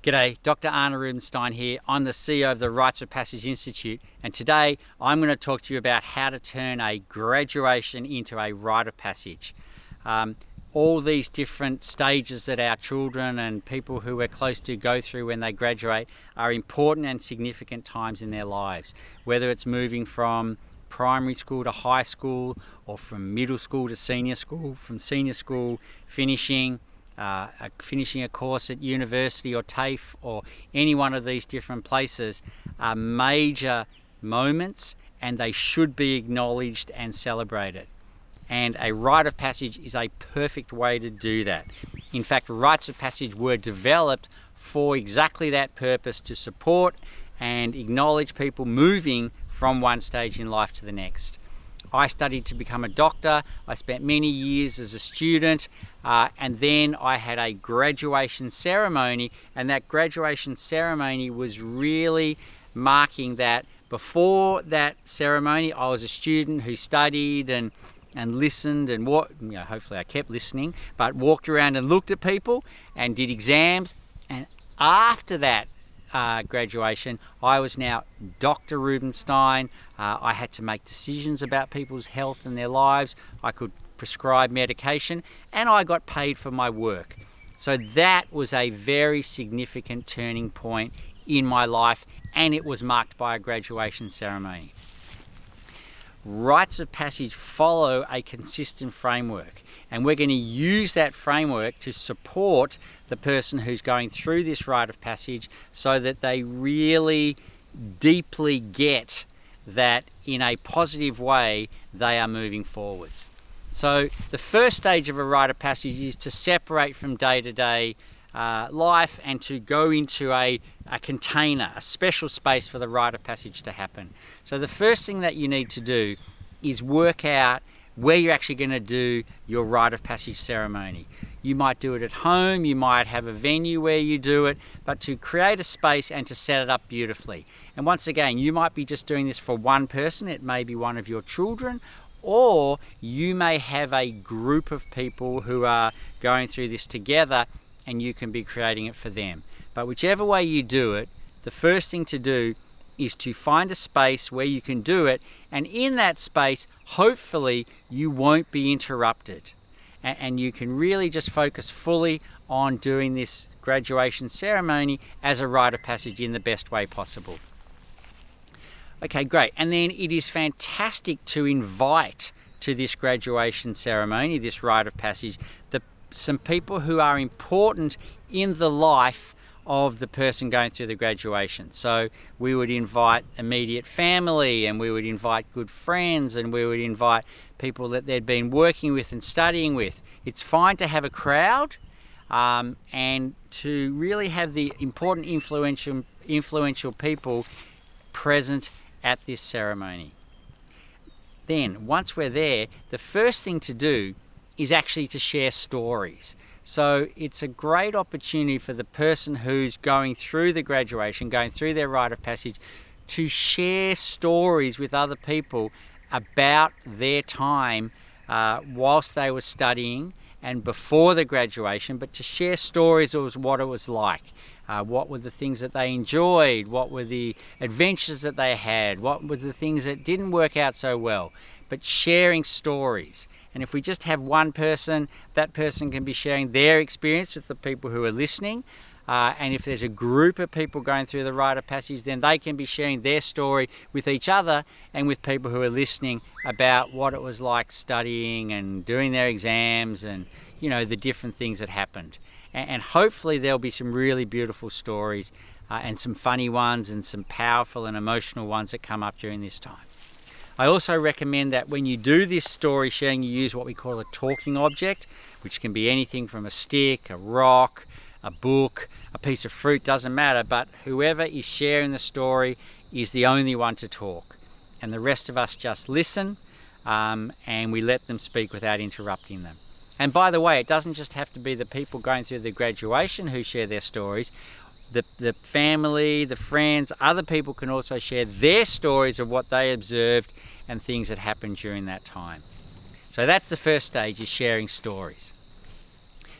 G'day, Dr. Arne Rubinstein here. I'm the CEO of the Rites of Passage Institute, and today I'm going to talk to you about how to turn a graduation into a rite of passage. All these different stages that our children and people who we're close to go through when they graduate are important and significant times in their lives, whether it's moving from primary school to high school, or from middle school to senior school, from senior school finishing a course at university or TAFE, or any one of these different places, are major moments, and they should be acknowledged and celebrated. And a rite of passage is a perfect way to do that. In fact, rites of passage were developed for exactly that purpose, to support and acknowledge people moving from one stage in life to the next. I studied to become a doctor. I spent many years as a student, and then I had a graduation ceremony, and that graduation ceremony was really marking that. Before that ceremony, I was a student who studied and listened and hopefully I kept listening, but walked around and looked at people and did exams. And after that graduation, I was now Dr. Rubinstein. I had to make decisions about people's health and their lives. I could prescribe medication, and I got paid for my work. So that was a very significant turning point in my life, and it was marked by a graduation ceremony. Rites of passage follow a consistent framework, and we're going to use that framework to support the person who's going through this rite of passage, so that they really deeply get that in a positive way they are moving forwards. So the first stage of a rite of passage is to separate from day-to-day life and to go into a container, a special space for the rite of passage to happen. So the first thing that you need to do is work out where you're actually going to do your rite of passage ceremony. You might do it at home, you might have a venue where you do it, but to create a space and to set it up beautifully. And once again, you might be just doing this for one person. It may be one of your children, or you may have a group of people who are going through this together, and you can be creating it for them. But whichever way you do it, the first thing to do is to find a space where you can do it, and in that space, hopefully, you won't be interrupted. And you can really just focus fully on doing this graduation ceremony as a rite of passage in the best way possible. Okay, great. And then it is fantastic to invite to this graduation ceremony, this rite of passage, some people who are important in the life of the person going through the graduation. So we would invite immediate family, and we would invite good friends, and we would invite people that they'd been working with and studying with. It's fine to have a crowd, and to really have the important influential people present at this ceremony. Then, once we're there, the first thing to do is actually to share stories. So it's a great opportunity for the person who's going through the graduation, going through their rite of passage, to share stories with other people about their time whilst they were studying and before the graduation, but to share stories of what it was like. What were the things that they enjoyed? What were the adventures that they had? What were the things that didn't work out so well? But sharing stories. And if we just have one person, that person can be sharing their experience with the people who are listening. And if there's a group of people going through the rite of passage, then they can be sharing their story with each other and with people who are listening about what it was like studying and doing their exams, and the different things that happened. And hopefully there'll be some really beautiful stories, and some funny ones, and some powerful and emotional ones that come up during this time. I also recommend that when you do this story sharing, you use what we call a talking object, which can be anything from a stick, a rock, a book, a piece of fruit, doesn't matter, but whoever is sharing the story is the only one to talk. And the rest of us just listen, and we let them speak without interrupting them. And by the way, it doesn't just have to be the people going through the graduation who share their stories. The family, the friends, other people can also share their stories of what they observed and things that happened during that time. So that's the first stage, is sharing stories.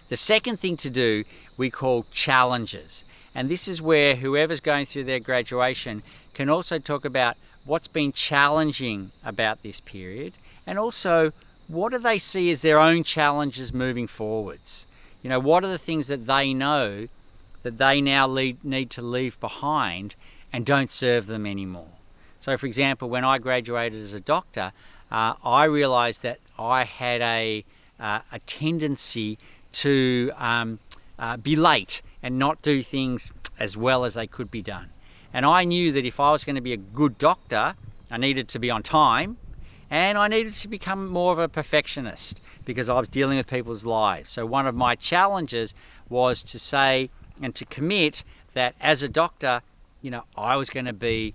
The second thing to do we call challenges. And this is where whoever's going through their graduation can also talk about what's been challenging about this period, and also what do they see as their own challenges moving forwards. You know, what are the things that they know that they now need to leave behind and don't serve them anymore. So for example, when I graduated as a doctor, I realized that I had a tendency to be late and not do things as well as they could be done. And I knew that if I was going to be a good doctor, I needed to be on time, and I needed to become more of a perfectionist because I was dealing with people's lives. So one of my challenges was to say and to commit that as a doctor, you know, I was going to be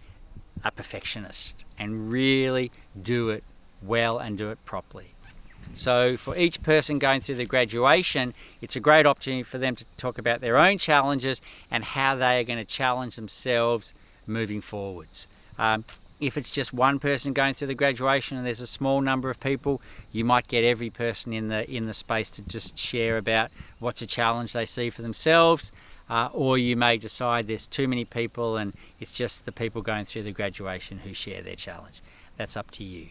a perfectionist and really do it well and do it properly. So for each person going through the graduation, it's a great opportunity for them to talk about their own challenges and how they are going to challenge themselves moving forwards. If it's just one person going through the graduation and there's a small number of people, you might get every person in the space to just share about what's a challenge they see for themselves, or you may decide there's too many people and it's just the people going through the graduation who share their challenge. That's up to you.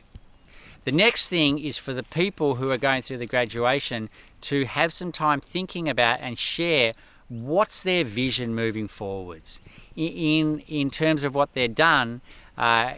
The next thing is for the people who are going through the graduation to have some time thinking about and share what's their vision moving forwards. In terms of what they've done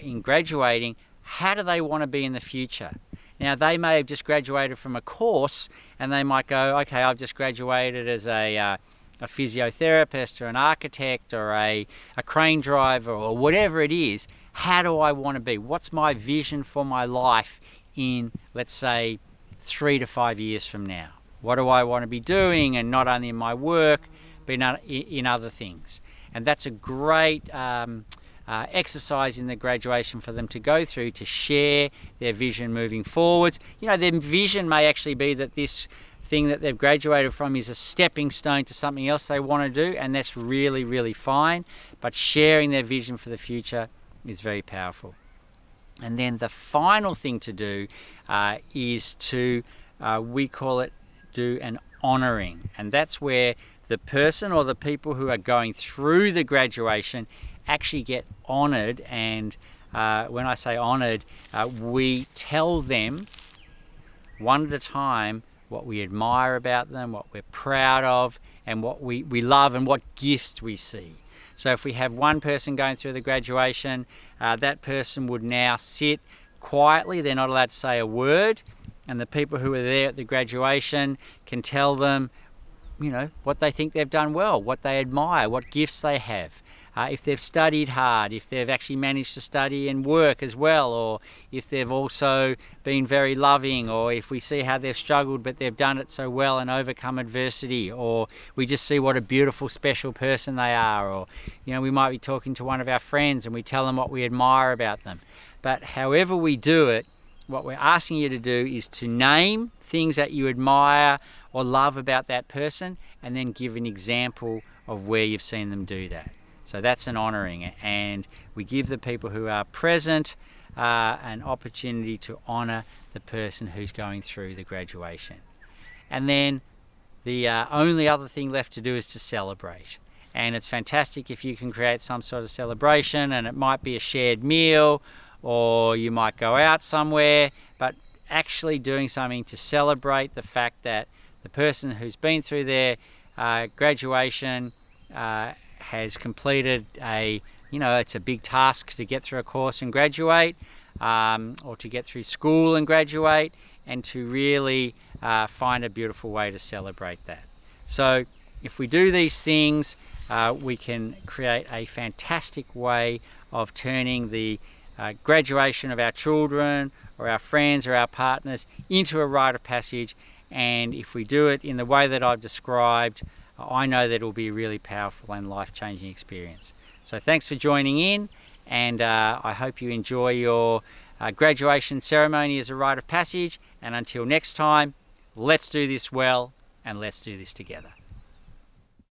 in graduating, how do they want to be in the future? Now, they may have just graduated from a course and they might go, okay, I've just graduated as a physiotherapist or an architect or a crane driver or whatever it is. How do I want to be? What's my vision for my life in, let's say, 3 to 5 years from now? What do I want to be doing, and not only in my work, but in other things? And that's a great exercise in the graduation for them to go through, to share their vision moving forwards. You know, their vision may actually be that this thing that they've graduated from is a stepping stone to something else they want to do, and that's really, really fine. But sharing their vision for the future is very powerful. And then the final thing to do is to, we call it, do an honouring. And that's where the person or the people who are going through the graduation actually get honoured. And when I say honoured, we tell them one at a time what we admire about them, what we're proud of, and what we love, and what gifts we see. So if we have one person going through the graduation, that person would now sit quietly. They're not allowed to say a word, and the people who are there at the graduation can tell them, you know, what they think they've done well, what they admire, what gifts they have. If they've studied hard, if they've actually managed to study and work as well, or if they've also been very loving, or if we see how they've struggled but they've done it so well and overcome adversity, or we just see what a beautiful, special person they are, or, you know, we might be talking to one of our friends and we tell them what we admire about them. But however we do it, what we're asking you to do is to name things that you admire or love about that person, and then give an example of where you've seen them do that. So that's an honouring, and we give the people who are present an opportunity to honour the person who's going through the graduation. And then the only other thing left to do is to celebrate. And it's fantastic if you can create some sort of celebration, and it might be a shared meal, or you might go out somewhere, but actually doing something to celebrate the fact that the person who's been through their graduation has completed it's a big task to get through a course and graduate, or to get through school and graduate, and to really find a beautiful way to celebrate that. So if we do these things, we can create a fantastic way of turning the graduation of our children or our friends or our partners into a rite of passage. And if we do it in the way that I've described, I know that it will be a really powerful and life-changing experience. So thanks for joining in, and I hope you enjoy your graduation ceremony as a rite of passage. And until next time, let's do this well, and let's do this together.